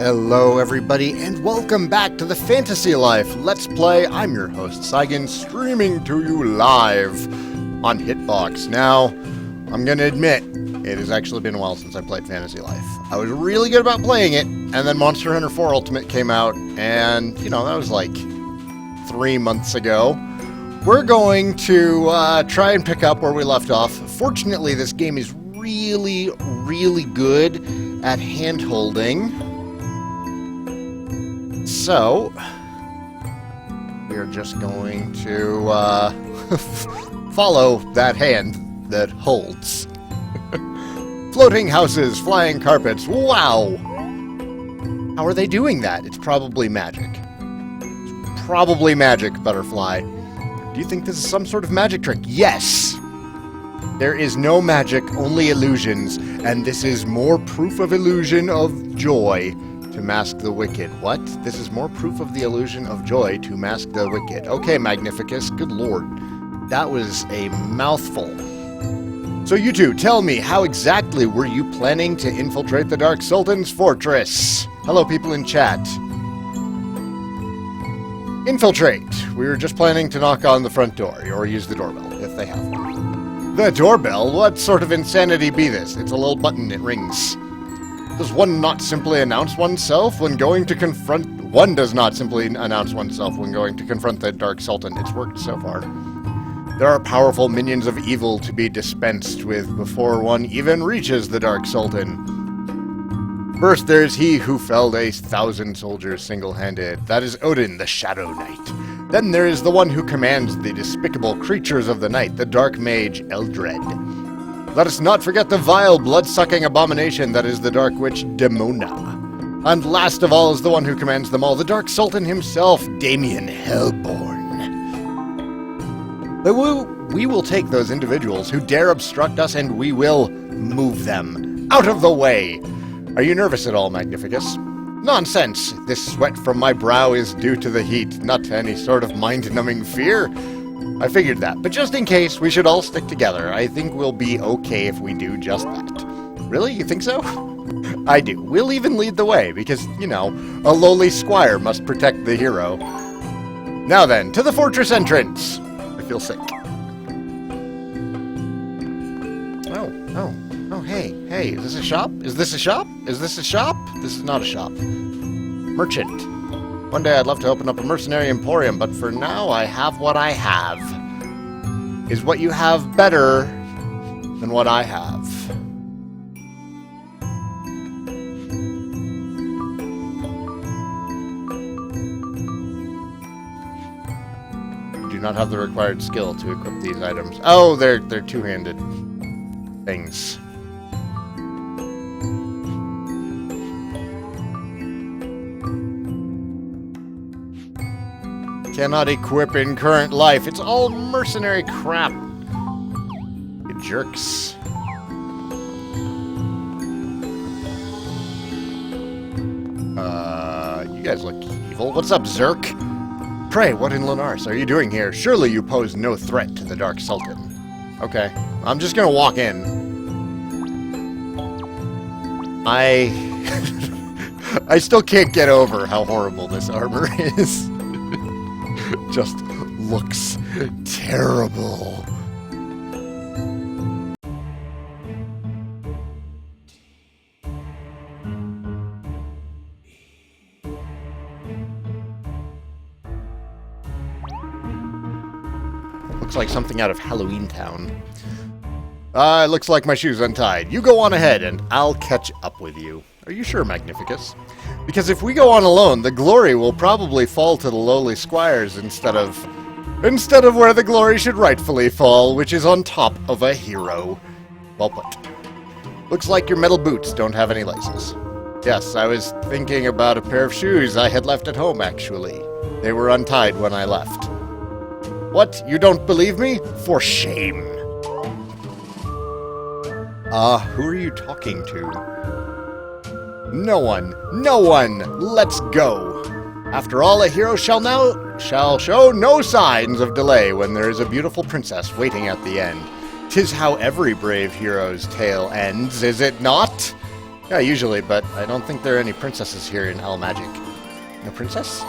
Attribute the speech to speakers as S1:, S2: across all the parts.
S1: Hello everybody, and welcome back to the Fantasy Life Let's Play. I'm your host, Saigan, streaming to you live on Hitbox. Now, I'm gonna admit, it has actually been a while since I played Fantasy Life. I was really good about playing it, and then Monster Hunter 4 Ultimate came out, and, you know, that was like 3 months ago. We're going to try and pick up where we left off. Fortunately, this game is really good at hand-holding. So, we're just going to follow that hand that holds. Floating houses, flying carpets, wow! How are they doing that? It's probably magic. It's probably magic, Butterfly. Do you think this is some sort of magic trick? Yes! There is no magic, only illusions, and this is more proof of illusion of joy. To mask the wicked. What? This is more proof of the illusion of joy to mask the wicked. Okay, Magnificus, good lord. That was a mouthful. So you two, tell me, how exactly were you planning to infiltrate the Dark Sultan's fortress? Hello, people in chat. Infiltrate. We were just planning to knock on the front door, or use the doorbell, if they have one. The doorbell? What sort of insanity be this? It's a little button, it rings. Does one not simply announce oneself when going to confront... One does not simply announce oneself when going to confront the Dark Sultan. It's worked so far. There are powerful minions of evil to be dispensed with before one even reaches the Dark Sultan. First, there's he who felled 1,000 soldiers single-handed. That is Odin, the Shadow Knight. Then there is the one who commands the despicable creatures of the night, the Dark Mage, Eldred. Let us not forget the vile, blood-sucking abomination that is the Dark Witch, Demona. And last of all is the one who commands them all, the Dark Sultan himself, Damien Hellborn. But we will take those individuals who dare obstruct us, and we will move them out of the way. Are you nervous at all, Magnificus? Nonsense! This sweat from my brow is due to the heat, not to any sort of mind-numbing fear. I figured that, but just in case, we should all stick together. I think we'll be okay if we do just that. Really? You think so? I do. We'll even lead the way, because, you know, a lowly squire must protect the hero. Now then, to the fortress entrance! I feel sick. Oh, hey, is this a shop? Is this a shop? Is this a shop? This is not a shop. Merchant. One day I'd love to open up a mercenary emporium, but for now I have what I have. Is what you have better than what I have? You do not have the required skill to equip these items. Oh, they're two-handed things. Cannot equip in current life. It's all mercenary crap. You jerks. You guys look evil. What's up, Zerk? Pray, what in Lenars are you doing here? Surely you pose no threat to the Dark Sultan. Okay, I'm just gonna walk in. I still can't get over how horrible this armor is. Just looks terrible. Looks like something out of Halloween Town. It looks like my shoe's untied. You go on ahead, and I'll catch up with you. Are you sure, Magnificus? Because if we go on alone, the glory will probably fall to the lowly squires instead of where the glory should rightfully fall, which is on top of a hero. Well put. Looks like your metal boots don't have any laces. Yes, I was thinking about a pair of shoes I had left at home, actually. They were untied when I left. What? You don't believe me? For shame. Who are you talking to? No one! No one! Let's go! After all, a hero shall show no signs of delay when there is a beautiful princess waiting at the end. 'Tis how every brave hero's tale ends, is it not? Yeah, usually, but I don't think there are any princesses here in Al Magic. No princess?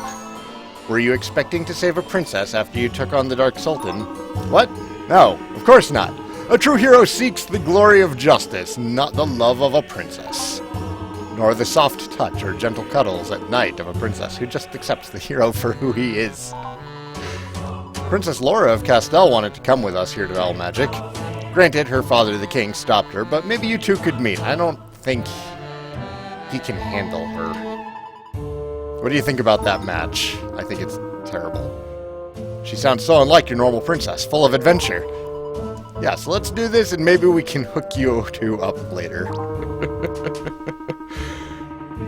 S1: Were you expecting to save a princess after you took on the Dark Sultan? What? No, of course not. A true hero seeks the glory of justice, not the love of a princess. Nor the soft touch or gentle cuddles at night of a princess who just accepts the hero for who he is. Princess Laura of Castell wanted to come with us here to Al Magic. Granted, her father, the king, stopped her, but maybe you two could meet. I don't think he can handle her. What do you think about that match? I think it's terrible. She sounds so unlike your normal princess, full of adventure. Yeah, so let's do this and maybe we can hook you two up later.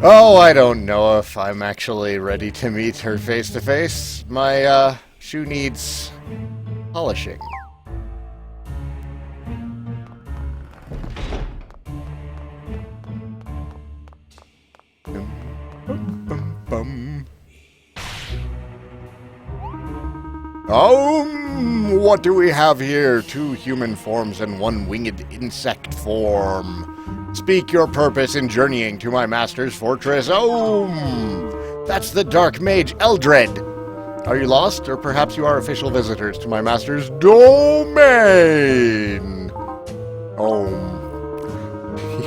S1: Oh, I don't know if I'm actually ready to meet her face to face. My, shoe needs polishing. What do we have here? 2 human forms and 1 winged insect form. Speak your purpose in journeying to my master's fortress. That's the dark mage Eldred. Are you lost, or perhaps you are official visitors to my master's domain?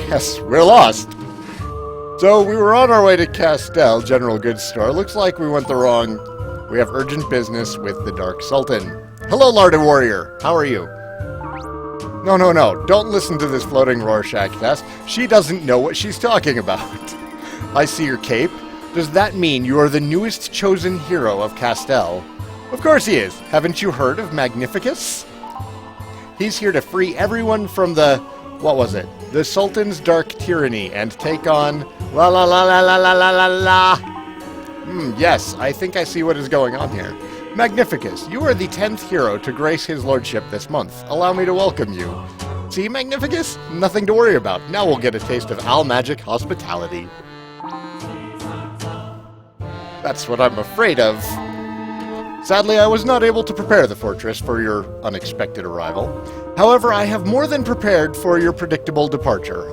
S1: Yes, we're lost. So we were on our way to Castell General Goods Store. Looks like we went the wrong... We have urgent business with the Dark Sultan. Hello, Larded Warrior. How are you? No. Don't listen to this floating Rorschach test. She doesn't know what she's talking about. I see your cape. Does that mean you are the newest chosen hero of Castell? Of course he is. Haven't you heard of Magnificus? He's here to free everyone from the... What was it? The Sultan's dark tyranny and take on... La la la la la la la la la. Yes, I think I see what is going on here. Magnificus, you are the 10th hero to grace his lordship this month. Allow me to welcome you. See, Magnificus? Nothing to worry about. Now we'll get a taste of Al Magic hospitality. That's what I'm afraid of. Sadly, I was not able to prepare the fortress for your unexpected arrival. However, I have more than prepared for your predictable departure.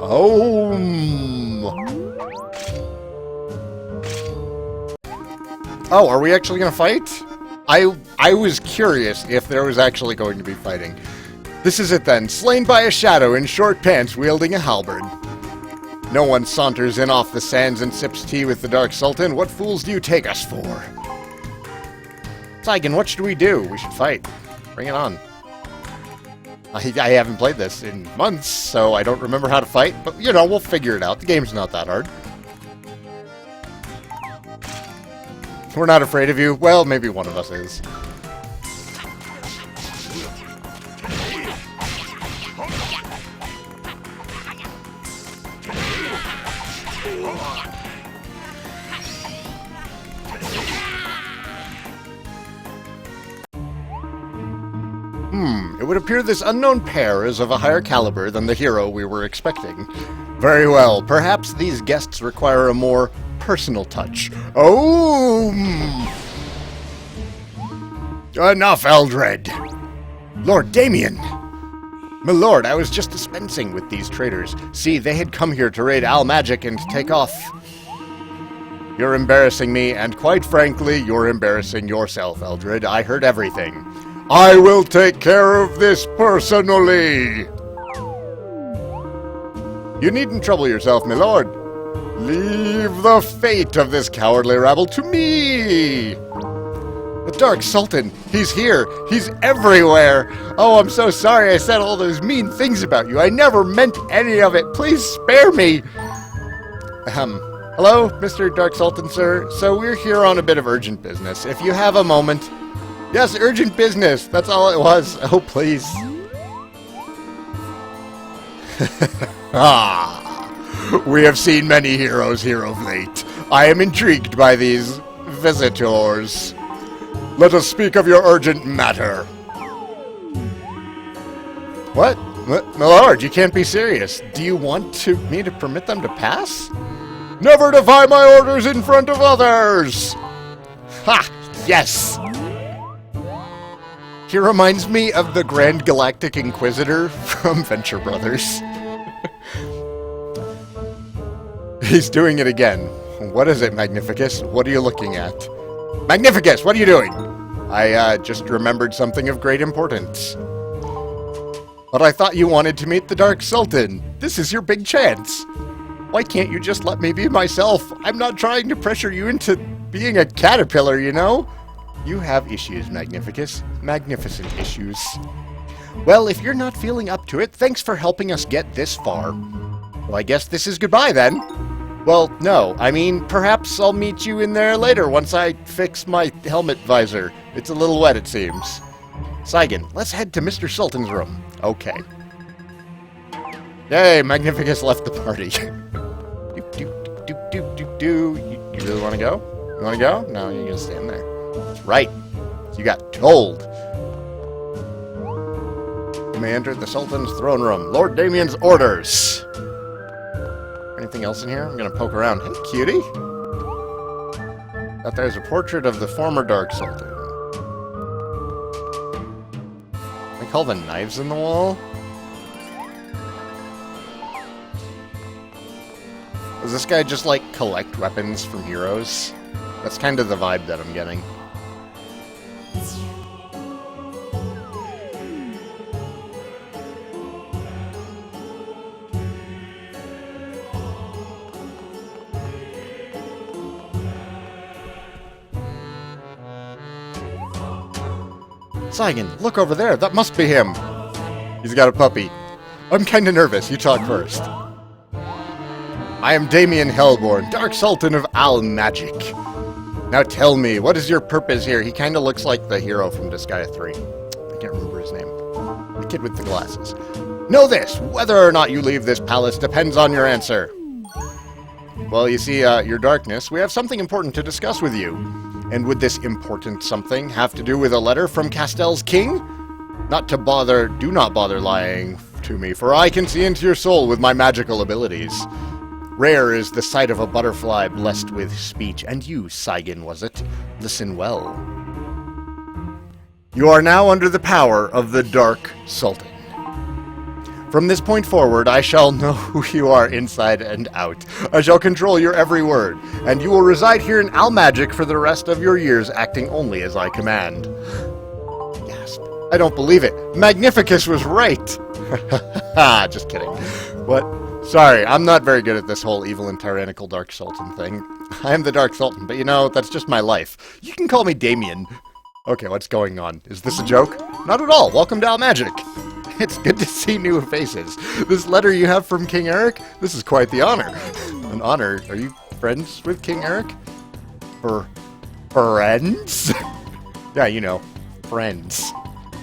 S1: Oh, are we actually going to fight? I was curious if there was actually going to be fighting. This is it then. Slain by a shadow in short pants wielding a halberd. No one saunters in off the sands and sips tea with the Dark Sultan. What fools do you take us for? Saigan, what should we do? We should fight. Bring it on. I haven't played this in months, so I don't remember how to fight, but, you know, we'll figure it out. The game's not that hard. We're not afraid of you. Well, maybe one of us is. It would appear this unknown pair is of a higher caliber than the hero we were expecting. Very well. Perhaps these guests require a more personal touch. Enough, Eldred! Lord Damien! My lord, I was just dispensing with these traitors. See, they had come here to raid Al Magic and take off. You're embarrassing me, and quite frankly, you're embarrassing yourself, Eldred. I heard everything. I will take care of this personally! You needn't trouble yourself, my lord. Leave the fate of this cowardly rabble to me! The Dark Sultan, he's here. He's everywhere. Oh, I'm so sorry I said all those mean things about you. I never meant any of it. Please spare me. Hello, Mr. Dark Sultan, sir. So we're here on a bit of urgent business. If you have a moment... Yes, urgent business. That's all it was. Oh, please. We have seen many heroes here of late. I am intrigued by these visitors. Let us speak of your urgent matter. What? My lord, you can't be serious. Do you want me to permit them to pass? Never defy my orders in front of others! Ha! Yes! He reminds me of the Grand Galactic Inquisitor from Venture Brothers. He's doing it again. What is it, Magnificus? What are you looking at? Magnificus, what are you doing? I just remembered something of great importance. But I thought you wanted to meet the Dark Sultan. This is your big chance. Why can't you just let me be myself? I'm not trying to pressure you into being a caterpillar, you know? You have issues, Magnificus. Magnificent issues. Well, if you're not feeling up to it, thanks for helping us get this far. Well, I guess this is goodbye then. Well, no. I mean, perhaps I'll meet you in there later once I fix my helmet visor. It's a little wet, it seems. Saigan, let's head to Mr. Sultan's room. Okay. Yay, Magnificus left the party. You really want to go? You want to go? No, you're going to stand there. Right. You got told. You may enter the Sultan's throne room. Lord Damien's orders. Anything else in here? I'm going to poke around. Hey, cutie. Out there's a portrait of the former Dark Sultan. Like all the knives in the wall? Does this guy just, like, collect weapons from heroes? That's kind of the vibe that I'm getting. Saigan, look over there. That must be him. He's got a puppy. I'm kind of nervous. You talk first. I am Damien Hellborn, Dark Sultan of Al Magic. Now tell me, what is your purpose here? He kind of looks like the hero from Disgaea 3. I can't remember his name. The kid with the glasses. Know this, whether or not you leave this palace depends on your answer. Well, you see, your darkness, we have something important to discuss with you. And would this important something have to do with a letter from Castel's king? Do not bother lying to me, for I can see into your soul with my magical abilities. Rare is the sight of a butterfly blessed with speech, and you, Saigan, was it? Listen well. You are now under the power of the Dark Sultan. From this point forward, I shall know who you are inside and out. I shall control your every word, and you will reside here in Al Magic for the rest of your years, acting only as I command. Gasp. I don't believe it. Magnificus was right. Just kidding. What? Sorry, I'm not very good at this whole evil and tyrannical Dark Sultan thing. I am the Dark Sultan, but you know, that's just my life. You can call me Damien. Okay, what's going on? Is this a joke? Not at all. Welcome to Al Magic. It's good to see new faces. This letter you have from King Eric? This is quite the honor. An honor? Are you friends with King Eric? Friends? Yeah, you know, friends.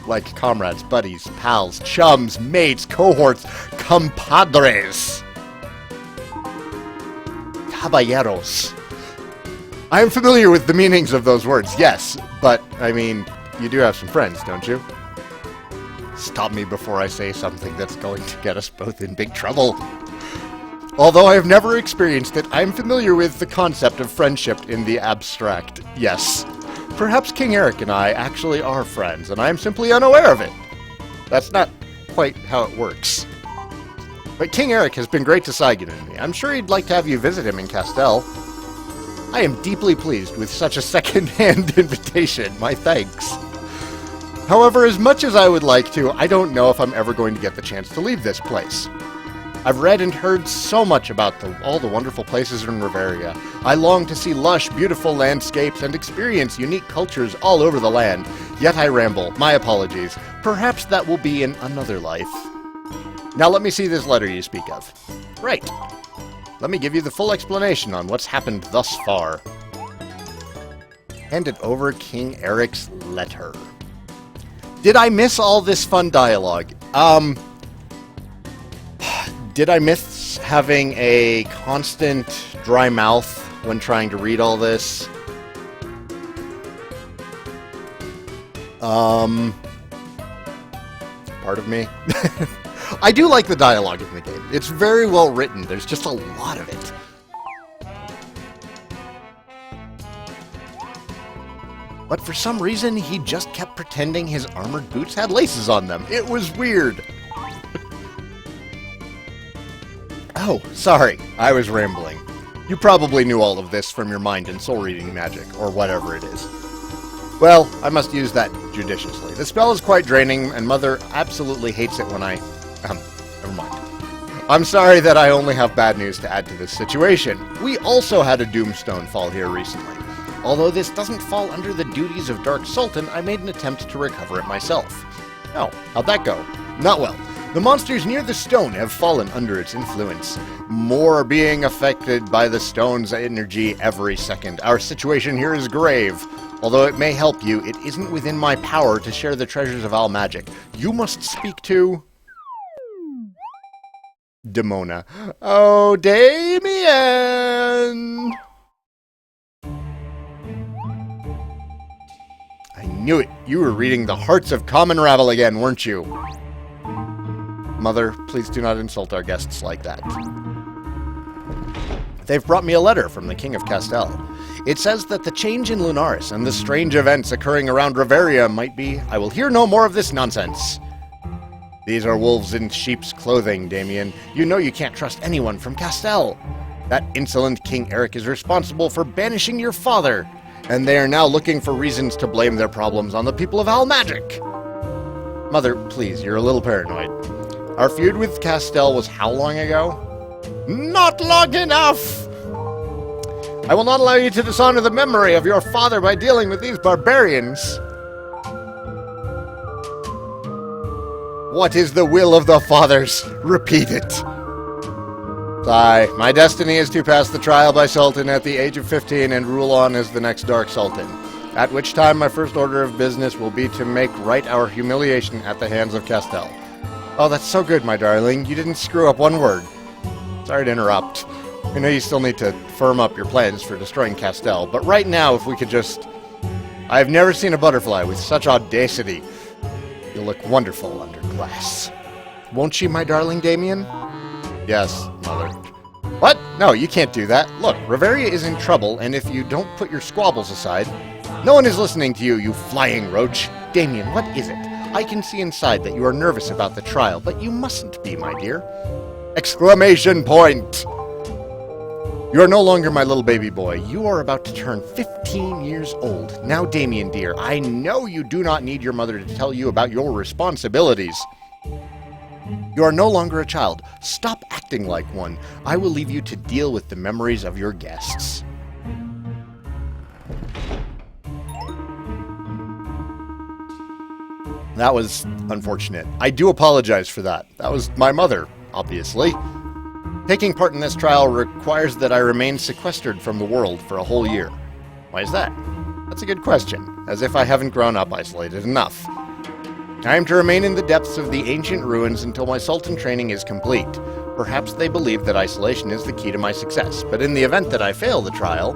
S1: Like comrades, buddies, pals, chums, mates, cohorts, compadres. Caballeros. I am familiar with the meanings of those words, yes, but, I mean, you do have some friends, don't you? Stop me before I say something that's going to get us both in big trouble. Although I have never experienced it, I am familiar with the concept of friendship in the abstract, yes. Perhaps King Eric and I actually are friends, and I am simply unaware of it. That's not quite how it works. But King Eric has been great to Saigan and me. I'm sure he'd like to have you visit him in Castel. I am deeply pleased with such a second-hand invitation. My thanks. However, as much as I would like to, I don't know if I'm ever going to get the chance to leave this place. I've read and heard so much about all the wonderful places in Riveria. I long to see lush, beautiful landscapes and experience unique cultures all over the land. Yet I ramble. My apologies. Perhaps that will be in another life. Now let me see this letter you speak of. Right. Let me give you the full explanation on what's happened thus far. Hand it over King Eric's letter. Did I miss all this fun dialogue? Did I miss having a constant dry mouth when trying to read all this? Part of me. I do like the dialogue in the game. It's very well written. There's just a lot of it. But for some reason, he just kept pretending his armored boots had laces on them. It was weird. Oh, sorry. I was rambling. You probably knew all of this from your mind and soul reading magic, or whatever it is. Well, I must use that judiciously. The spell is quite draining, and Mother absolutely hates it when I... never mind. I'm sorry that I only have bad news to add to this situation. We also had a Doomstone fall here recently. Although this doesn't fall under the duties of Dark Sultan, I made an attempt to recover it myself. Oh, how'd that go? Not well. The monsters near the stone have fallen under its influence. More are being affected by the stone's energy every second. Our situation here is grave. Although it may help you, it isn't within my power to share the treasures of all magic. You must speak to... Demona. Oh, Damien! I knew it. You were reading the Hearts of Common Rabble again, weren't you? Mother, please do not insult our guests like that. They've brought me a letter from the King of Castell. It says that the change in Lunaris and the strange events occurring around Riveria might be... I will hear no more of this nonsense. These are wolves in sheep's clothing, Damien. You know you can't trust anyone from Castell. That insolent King Eric is responsible for banishing your father, and they are now looking for reasons to blame their problems on the people of Almagic. Mother, please, you're a little paranoid. Our feud with Castell was how long ago? Not long enough! I will not allow you to dishonor the memory of your father by dealing with these barbarians. What is the will of the fathers? Repeat it. Aye, my destiny is to pass the trial by Sultan at the age of 15 and rule on as the next Dark Sultan. At which time my first order of business will be to make right our humiliation at the hands of Castell. Oh, that's so good, my darling. You didn't screw up one word. Sorry to interrupt. I know you still need to firm up your plans for destroying Castell, but right now, if we could just... I've never seen a butterfly with such audacity. You'll look wonderful under glass. Won't she, my darling Damien? Yes, Mother. What? No, you can't do that. Look, Riveria is in trouble, and if you don't put your squabbles aside... No one is listening to you, you flying roach. Damien, what is it? I can see inside that you are nervous about the trial, but you mustn't be, my dear. Exclamation point! You are no longer my little baby boy. You are about to turn 15 years old. Now, Damien, dear, I know you do not need your mother to tell you about your responsibilities. You are no longer a child. Stop acting like one. I will leave you to deal with the memories of your guests. That was unfortunate. I do apologize for that. That was my mother, obviously. Taking part in this trial requires that I remain sequestered from the world for a whole year. Why is that? That's a good question, as if I haven't grown up isolated enough. I am to remain in the depths of the ancient ruins until my Sultan training is complete. Perhaps they believe that isolation is the key to my success, but in the event that I fail the trial,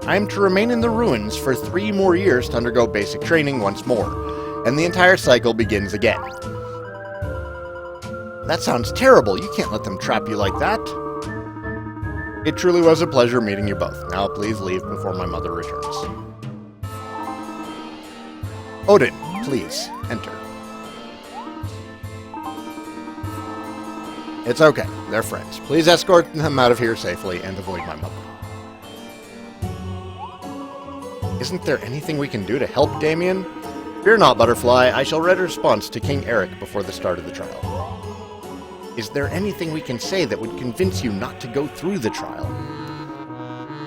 S1: I am to remain in the ruins for 3 more years to undergo basic training once more. And the entire cycle begins again. That sounds terrible. You can't let them trap you like that. It truly was a pleasure meeting you both. Now please leave before my mother returns. Odin, please, enter. It's okay. They're friends. Please escort them out of here safely and avoid my mother. Isn't there anything we can do to help Damien? Fear not, Butterfly. I shall write a response to King Eric before the start of the trial. Is there anything we can say that would convince you not to go through the trial?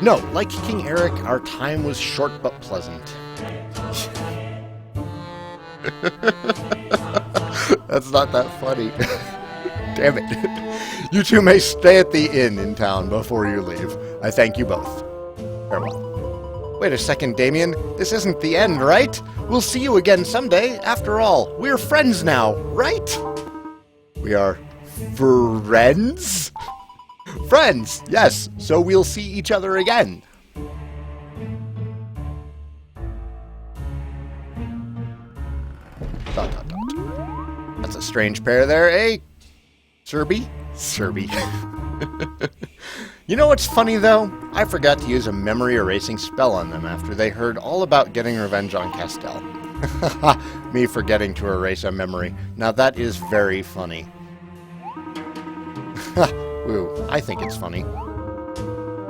S1: No, like King Eric, our time was short but pleasant. That's not that funny. Damn it. You two may stay at the inn in town before you leave. I thank you both. Farewell. Wait a second, Damien. This isn't the end, right? We'll see you again someday. After all, we're friends now, right? We are friends? Friends, yes. So we'll see each other again. Dot, dot, dot. That's a strange pair there, eh? Serby? Serby. You know what's funny, though? I forgot to use a memory erasing spell on them after they heard all about getting revenge on Castell. Me forgetting to erase a memory. Now that is very funny. Woo, I think it's funny.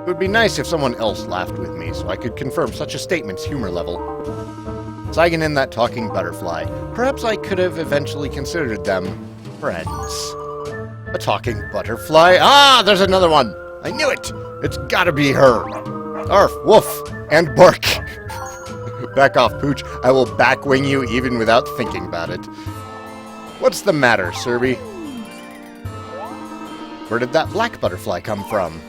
S1: It would be nice if someone else laughed with me so I could confirm such a statement's humor level. Saigan and that talking butterfly. Perhaps I could have eventually considered them friends. A talking butterfly? Ah, there's another one! I knew it! It's gotta be her! Arf, woof, and bark! Back off, Pooch. I will backwing you even without thinking about it. What's the matter, Serby? Where did that black butterfly come from?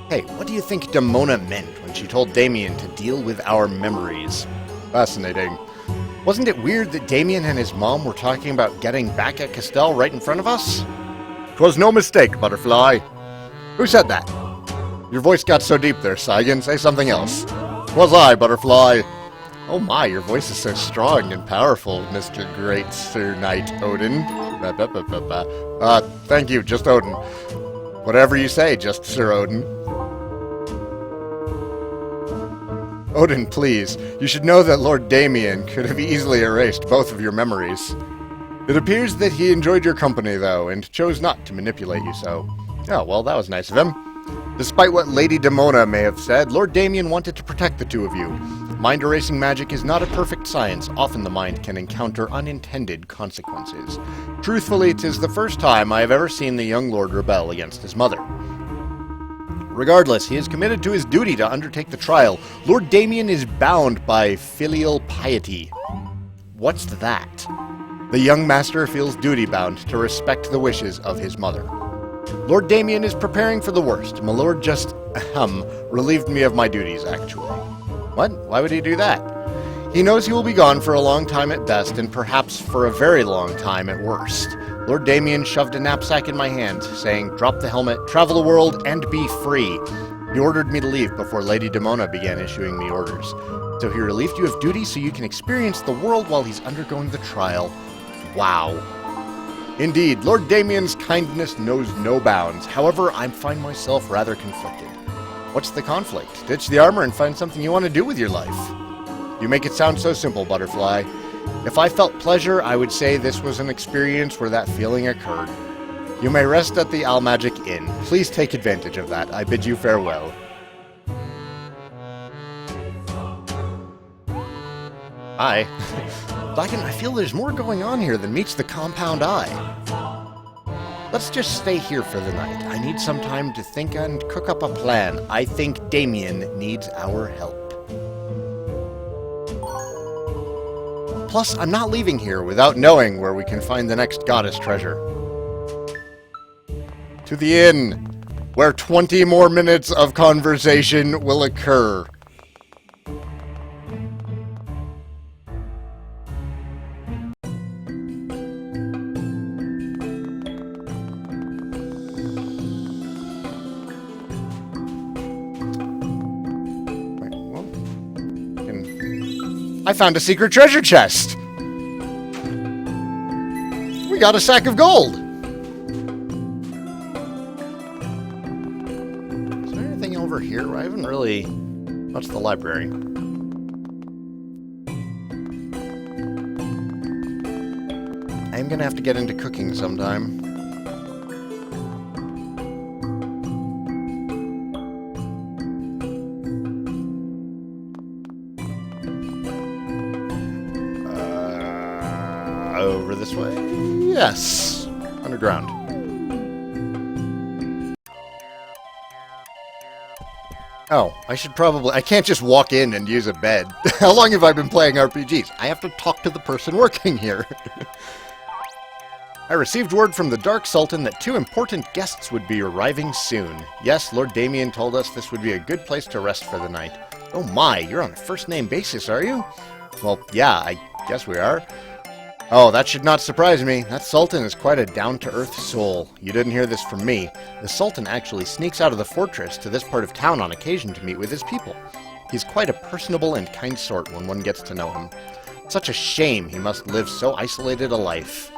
S1: Hey, what do you think Demona meant when she told Damien to deal with our memories? Fascinating. Wasn't it weird that Damien and his mom were talking about getting back at Castell right in front of us? 'Twas no mistake, Butterfly. Who said that? Your voice got so deep there, Saigan. Say something else. 'Twas I, Butterfly. Oh my, your voice is so strong and powerful, Mr. Great Sir Knight Odin. Thank you, just Odin. Whatever you say, just Sir Odin. Odin, please. You should know that Lord Damien could have easily erased both of your memories. It appears that he enjoyed your company, though, and chose not to manipulate you so. Oh, well, that was nice of him. Despite what Lady Demona may have said, Lord Damien wanted to protect the two of you. Mind-erasing magic is not a perfect science. Often the mind can encounter unintended consequences. Truthfully, it is the first time I have ever seen the young lord rebel against his mother. Regardless, he is committed to his duty to undertake the trial. Lord Damien is bound by filial piety. What's that? The young master feels duty-bound to respect the wishes of his mother. Lord Damien is preparing for the worst. My lord just, relieved me of my duties, actually. What? Why would he do that? He knows he will be gone for a long time at best, and perhaps for a very long time at worst. Lord Damien shoved a knapsack in my hand, saying, drop the helmet, travel the world, and be free. He ordered me to leave before Lady Demona began issuing me orders. So he relieved you of duty so you can experience the world while he's undergoing the trial. Wow. Indeed, Lord Damien's kindness knows no bounds. However, I find myself rather conflicted. What's the conflict? Ditch the armor and find something you want to do with your life. You make it sound so simple, Butterfly. If I felt pleasure, I would say this was an experience where that feeling occurred. You may rest at the Almagic Inn. Please take advantage of that. I bid you farewell. Hi. Blacken, I feel there's more going on here than meets the compound eye. Let's just stay here for the night. I need some time to think and cook up a plan. I think Damien needs our help. Plus, I'm not leaving here without knowing where we can find the next goddess treasure. To the inn, where 20 more minutes of conversation will occur. I found a secret treasure chest! We got a sack of gold! Is there anything over here? I haven't really touched the library. I'm gonna have to get into cooking sometime. Over this way? Yes. Underground. Oh, I can't just walk in and use a bed. How long have I been playing RPGs? I have to talk to the person working here. I received word from the Dark Sultan that 2 important guests would be arriving soon. Yes, Lord Damien told us this would be a good place to rest for the night. Oh my, you're on a first-name basis, are you? Well, yeah, I guess we are. Oh, that should not surprise me. That Sultan is quite a down-to-earth soul. You didn't hear this from me. The Sultan actually sneaks out of the fortress to this part of town on occasion to meet with his people. He's quite a personable and kind sort when one gets to know him. Such a shame he must live so isolated a life.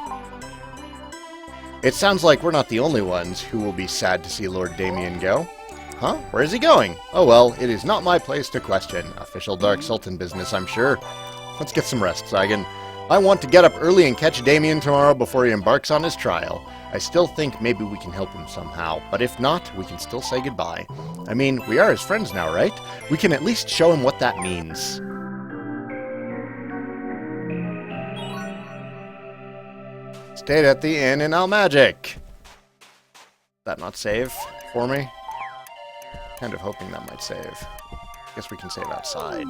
S1: It sounds like we're not the only ones who will be sad to see Lord Damien go. Huh? Where is he going? Oh well, it is not my place to question. Official Dark Sultan business, I'm sure. Let's get some rest, Saigan. I want to get up early and catch Damien tomorrow before he embarks on his trial. I still think maybe we can help him somehow, but if not, we can still say goodbye. I mean, we are his friends now, right? We can at least show him what that means. Stayed at the inn in Almagic. That not save for me? Kind of hoping that might save. Guess we can save outside.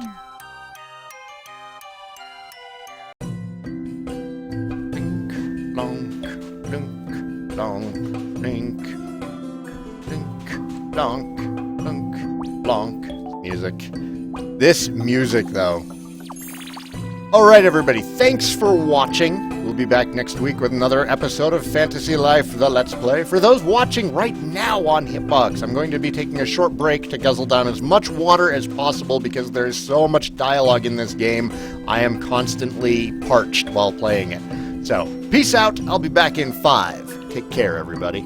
S1: Dink, donk, dink, donk, dink, dink, donk, dunk, blonk. Music. This music, though. Alright, everybody, thanks for watching. We'll be back next week with another episode of Fantasy Life, the Let's Play. For those watching right now on Hitbox, I'm going to be taking a short break to guzzle down as much water as possible because there is so much dialogue in this game. I am constantly parched while playing it. So, peace out. I'll be back in 5. Take care, everybody.